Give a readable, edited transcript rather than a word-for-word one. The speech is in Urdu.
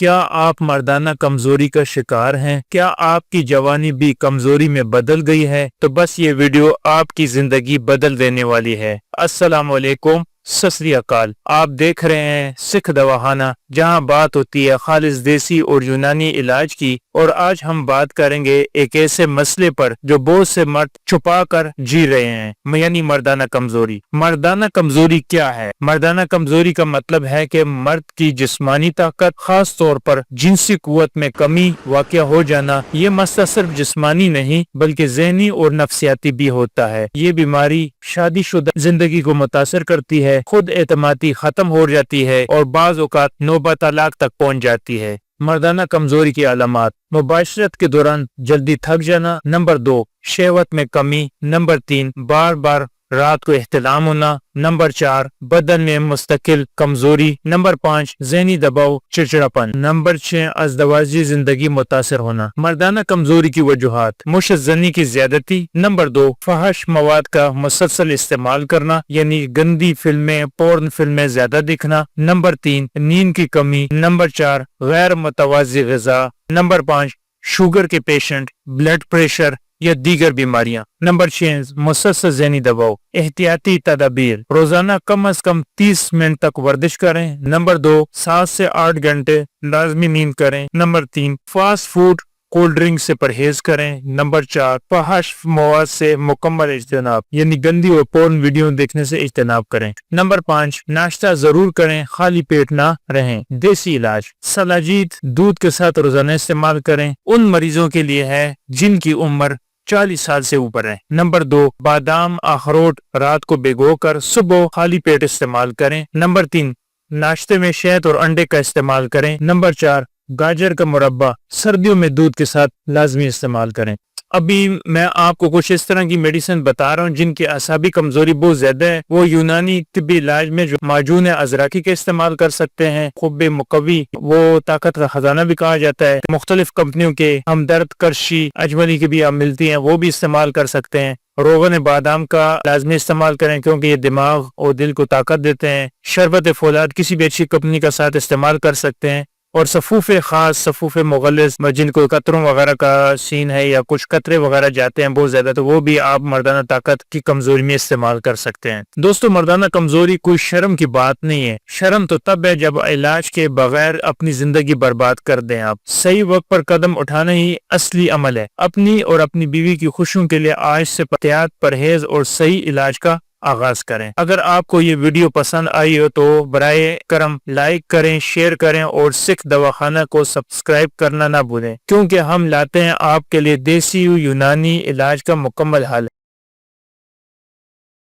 کیا آپ مردانہ کمزوری کا شکار ہیں؟ کیا آپ کی جوانی بھی کمزوری میں بدل گئی ہے؟ تو بس یہ ویڈیو آپ کی زندگی بدل دینے والی ہے۔ السلام علیکم، ست سری اکال۔ آپ دیکھ رہے ہیں سکھ دواخانہ، جہاں بات ہوتی ہے خالص دیسی اور یونانی علاج کی، اور آج ہم بات کریں گے ایک ایسے مسئلے پر جو بہت سے مرد چھپا کر جی رہے ہیں، یعنی مردانہ کمزوری۔ مردانہ کمزوری کیا ہے؟ مردانہ کمزوری کا مطلب ہے کہ مرد کی جسمانی طاقت، خاص طور پر جنسی قوت میں کمی واقع ہو جانا۔ یہ مسئلہ صرف جسمانی نہیں بلکہ ذہنی اور نفسیاتی بھی ہوتا ہے۔ یہ بیماری شادی شدہ زندگی کو متاثر کرتی ہے، خود اعتمادی ختم ہو جاتی ہے اور بعض اوقات نوبہ طلاق تک پہنچ جاتی ہے۔ مردانہ کمزوری کی علامات: مباشرت کے دوران جلدی تھک جانا، نمبر 2 شہوت میں کمی، نمبر 3 بار بار رات کو احتلام ہونا، نمبر 4 بدن میں مستقل کمزوری، نمبر 5 ذہنی دباؤ، چڑچڑاپن، نمبر 6 ازدواجی زندگی متاثر ہونا۔ مردانہ کمزوری کی وجوہات: مشت زنی کی زیادتی، نمبر 2 فحش مواد کا مسلسل استعمال کرنا، یعنی گندی فلمیں، پورن فلمیں زیادہ دیکھنا، نمبر 3 نیند کی کمی، نمبر 4 غیر متوازی غذا، نمبر 5 شوگر کے پیشنٹ، بلڈ پریشر یا دیگر بیماریاں، نمبر 6 مسلسل ذہنی دباؤ۔ احتیاطی تدابیر: روزانہ کم از کم 30 منٹ تک ورزش کریں، نمبر 2 7 سے 8 گھنٹے لازمی نیند کریں، number 3 fast food, cold drink سے پرہیز کریں، نمبر 4 فحش مواد سے مکمل اجتناب، یعنی گندی اور پورن ویڈیو دیکھنے سے اجتناب کریں، نمبر 5 ناشتہ ضرور کریں، خالی پیٹ نہ رہیں۔ دیسی علاج: سلاجید دودھ کے ساتھ روزانہ استعمال کریں، ان مریضوں کے لیے ہے جن کی عمر 40 سال سے اوپر ہے۔ نمبر 2 بادام اخروٹ رات کو بھگو کر صبح خالی پیٹ استعمال کریں، نمبر 3 ناشتے میں شہد اور انڈے کا استعمال کریں، نمبر 4 گاجر کا مربع سردیوں میں دودھ کے ساتھ لازمی استعمال کریں۔ ابھی میں آپ کو کچھ اس طرح کی میڈیسن بتا رہا ہوں جن کی اعصابی کمزوری بہت زیادہ ہے، وہ یونانی طبی علاج میں جو معجون ازراقی کا استعمال کر سکتے ہیں، خوب مقوی، وہ طاقت کا خزانہ بھی کہا جاتا ہے، مختلف کمپنیوں کے ہمدرد، کرشی، اجملی کی بھی ملتی ہیں، وہ بھی استعمال کر سکتے ہیں۔ روغن بادام کا لازمی استعمال کریں کیونکہ یہ دماغ اور دل کو طاقت دیتے ہیں۔ شربت فولاد کسی بھی اچھی کمپنی کا ساتھ استعمال کر سکتے ہیں، اور صفوف خاص، صفوف مغلظ جن کو قطروں وغیرہ کا سین ہے یا کچھ قطرے وغیرہ جاتے ہیں بہت زیادہ، تو وہ بھی آپ مردانہ طاقت کی کمزوری میں استعمال کر سکتے ہیں۔ دوستو، مردانہ کمزوری کوئی شرم کی بات نہیں ہے۔ شرم تو تب ہے جب علاج کے بغیر اپنی زندگی برباد کر دیں۔ آپ صحیح وقت پر قدم اٹھانا ہی اصلی عمل ہے۔ اپنی اور اپنی بیوی کی خوشیوں کے لیے آج سے احتیاط، پرہیز اور صحیح علاج کا آغاز کریں۔ اگر آپ کو یہ ویڈیو پسند آئی ہو تو برائے کرم لائک کریں، شیئر کریں اور سکھ دواخانہ کو سبسکرائب کرنا نہ بھولیں، کیونکہ ہم لاتے ہیں آپ کے لیے دیسی یونانی علاج کا مکمل حل۔